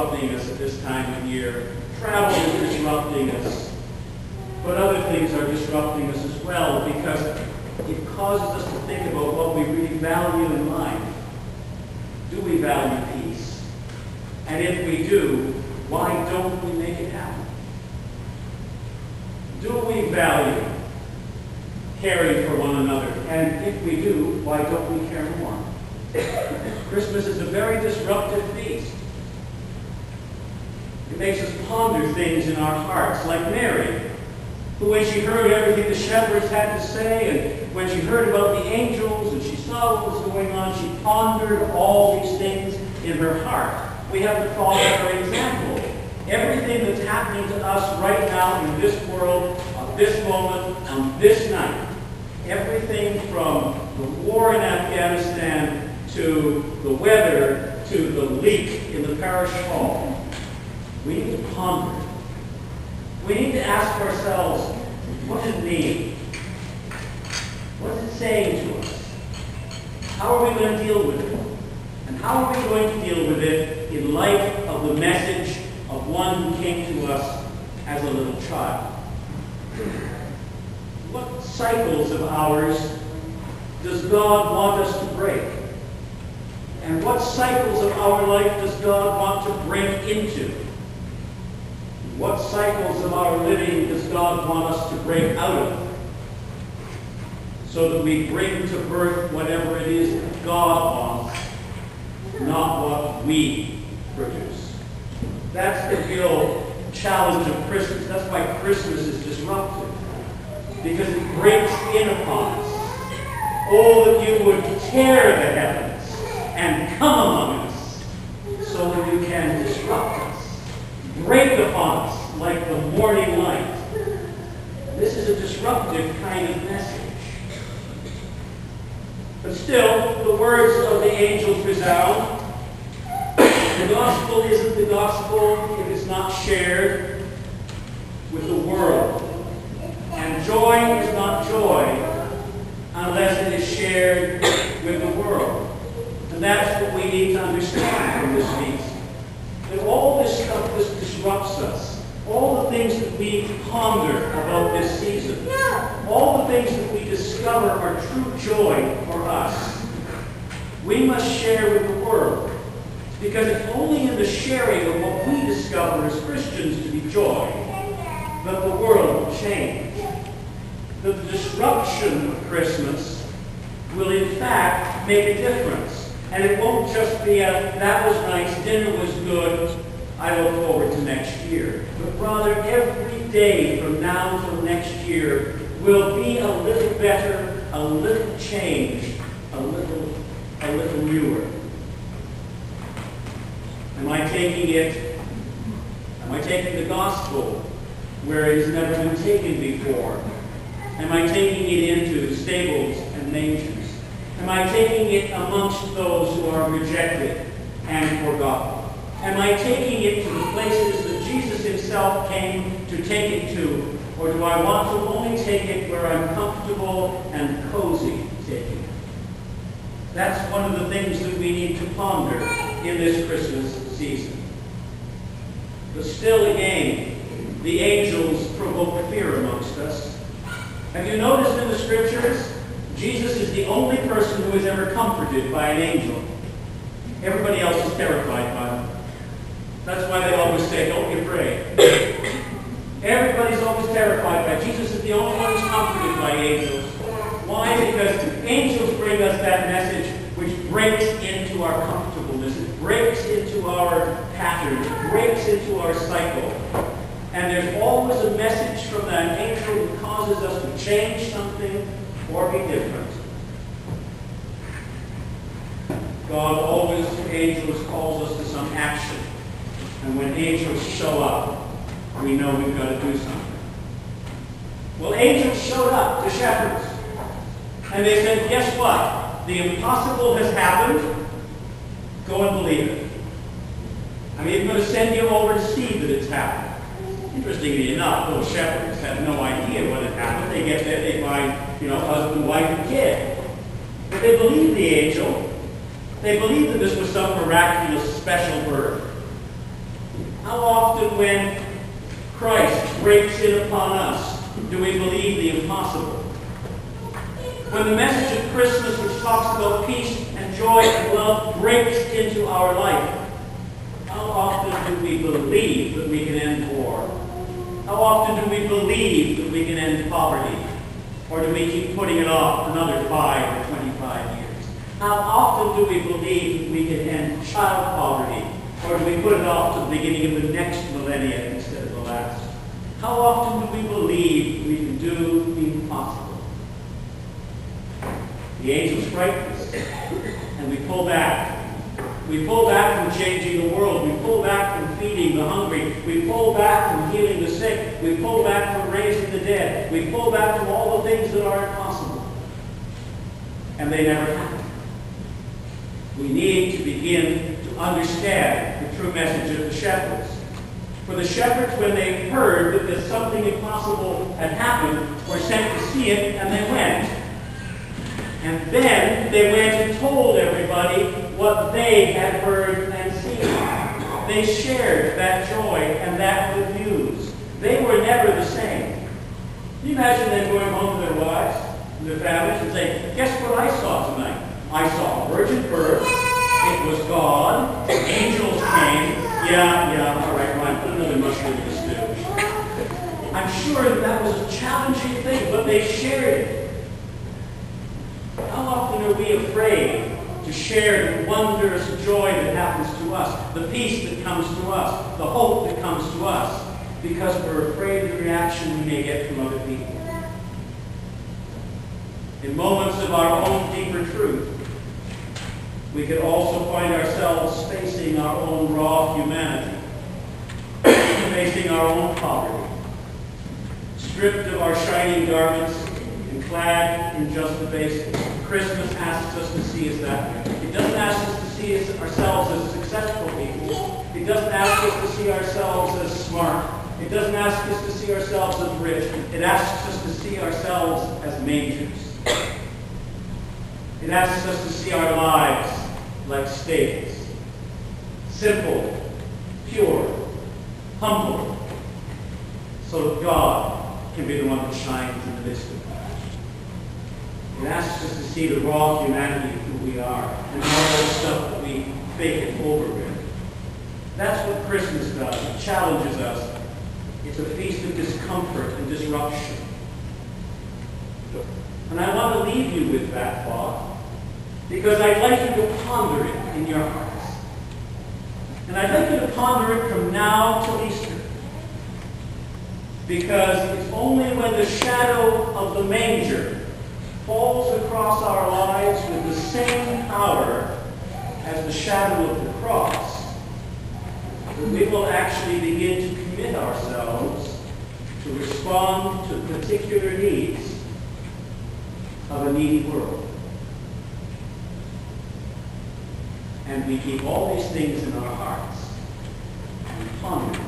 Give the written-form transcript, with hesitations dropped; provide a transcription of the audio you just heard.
disrupting us at this time of year. Travel is disrupting us. But other things are disrupting us as well, because it causes us to think about what we really value in life. Do we value peace? And if we do, why don't we make it happen? Do we value caring for one another? And if we do, why don't we care more? Christmas is a very disruptive feast. It makes us ponder things in our hearts, like Mary, who when she heard everything the shepherds had to say, and when she heard about the angels and she saw what was going on, she pondered all these things in her heart. We have to follow her example. Everything that's happening to us right now in this world, on this moment, on this night, everything from the war in Afghanistan to the weather to the leak in the parish hall, we need to ponder. We need to ask ourselves, what does it mean? What is it saying to us? How are we going to deal with it? And how are we going to deal with it in light of the message of one who came to us as a little child? What cycles of ours does God want us to break? And what cycles of our life does God want to break into? What cycles of our living does God want us to break out of? So that we bring to birth whatever it is that God wants, not what we produce. That's the real challenge of Christmas. That's why Christmas is disruptive. Because it breaks in upon us. Oh, that you would tear the heavens and come among us so that you can disrupt us. Break upon us like the morning light. This is a disruptive kind of message. But still, the words of the angels resound. The gospel isn't the gospel if it's not shared with the world. And joy is not joy unless it is shared with the world. And that's what we need to understand from this feast. That all this stuff this disrupts us. All the things that we ponder about this season. All the things that we discover are true joy for us. We must share with the world. Because it's only in the sharing of what we discover as Christians to be joy that the world will change. That the disruption of Christmas will in fact make a difference. And it won't just be a, that was nice, dinner was good, I look forward to next year. But rather, every day from now till next year will be a little better, a little changed, a little newer. Am I taking the gospel where it has never been taken before? Am I taking it into stables and mangers? Am I taking it amongst those who are rejected and forgotten? Am I taking it to the places that Jesus himself came to take it to? Or do I want to only take it where I'm comfortable and cozy taking it? That's one of the things that we need to ponder in this Christmas season. But still again, the angels provoke fear amongst us. Have you noticed in the scriptures, Jesus is the only person who is ever comforted by an angel. Everybody else is terrified by him. That's why they always say, don't be afraid. Everybody's always terrified by Jesus. Is the only one who's comforted by angels. Why? Because angels bring us that message which breaks into our comfortableness. It breaks into our patterns. It breaks into our cycle. And there's always a message from that angel that causes us to change something or be different. God always, through angels, calls us to some action. And when angels show up, we know we've got to do something. Well, angels showed up to shepherds. And they said, guess what? The impossible has happened. Go and believe it. I'm even going to send you over to see that it's happened. Interestingly enough, those shepherds have no idea what had happened. They get there, they find, husband, wife, and kid. But they believed the angel. They believed that this was some miraculous special birth. often when Christ breaks in upon us do we believe the impossible? When the message of Christmas, which talks about peace and joy and love, breaks into our life, how often do we believe that we can end war? How often do we believe that we can end poverty? Or do we keep putting it off another 5 or 25 years? How often do we believe that we can end child poverty? Or do we put it off to the beginning of the next millennia instead of the last? How often do we believe we can do the impossible? The angels frighten us, and we pull back. We pull back from changing the world. We pull back from feeding the hungry. We pull back from healing the sick. We pull back from raising the dead. We pull back from all the things that are impossible. And they never happen. We need to begin to understand the true message of the shepherds. For the shepherds, when they heard that something impossible had happened, were sent to see it, and they went. And then they went and told everybody what they had heard and seen. They shared that joy and that good news. They were never the same. Can you imagine them going home to their wives and their families and saying, guess what I saw tonight? I saw a virgin birth. It was God. Angels came. Yeah, all right, Ryan, put another mushroom in the stew. I'm sure that was a challenging thing, but they shared it. How often are we afraid to share the wondrous joy that happens to us, the peace that comes to us, the hope that comes to us, because we're afraid of the reaction we may get from other people? In moments of our own deeper truth, we could also find ourselves facing our own raw humanity, facing our own poverty, stripped of our shining garments and clad in just the basics. Christmas asks us to see us that way. It doesn't ask us to see ourselves as successful people. It doesn't ask us to see ourselves as smart. It doesn't ask us to see ourselves as rich. It asks us to see ourselves as mangers. It asks us to see our lives like stables. Simple, pure, humble, so that God can be the one that shines in the midst of it. It asks us to see the raw humanity of who we are and all that stuff that we fake it over with. That's what Christmas does. It challenges us. It's a feast of discomfort and disruption. And I want to leave you with that thought because I'd like you to ponder it in your hearts. And I'd like you to ponder it from now till Easter. Because it's only when the shadow of the manger falls across our lives with the same power as the shadow of the cross that we will actually begin to commit ourselves to respond to the particular needs of a needy world. And we keep all these things in our hearts and ponder